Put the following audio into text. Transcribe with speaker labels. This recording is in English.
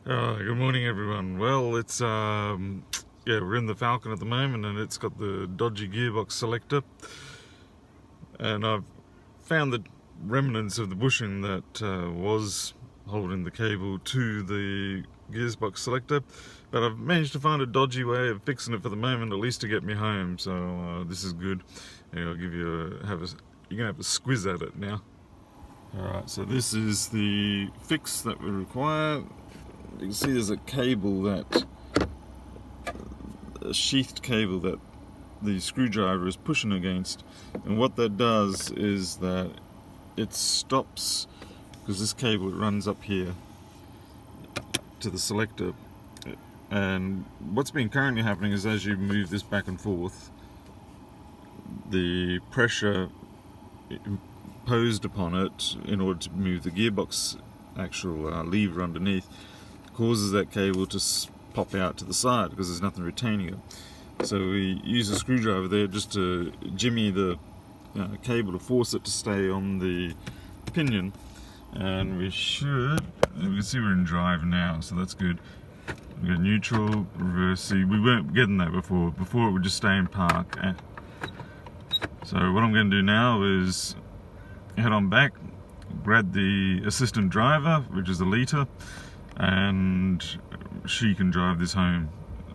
Speaker 1: Good morning, everyone. Well, it's we're in the Falcon at the moment, and it's got the dodgy gearbox selector, and I've found the remnants of the bushing that was holding the cable to the gearbox selector, but I've managed to find a dodgy way of fixing it for the moment, at least to get me home. So this is good. I'll give you you're gonna have a squiz at it now. Alright, so this is the fix that we require. You can see there's a sheathed cable that the screwdriver is pushing against, and what that does is that it stops, because this cable runs up here to the selector, and what's been currently happening is as you move this back and forth, the pressure imposed upon it in order to move the gearbox actual lever underneath causes that cable to pop out to the side because there's nothing retaining it. So we use a screwdriver there just to jimmy the cable to force it to stay on the pinion, and we can see we're in drive now, so that's good. We got neutral, reverse. See, we weren't getting that before it would just stay in park. So what I'm going to do now is head on back, grab the assistant driver, which is the leader, and she can drive this home.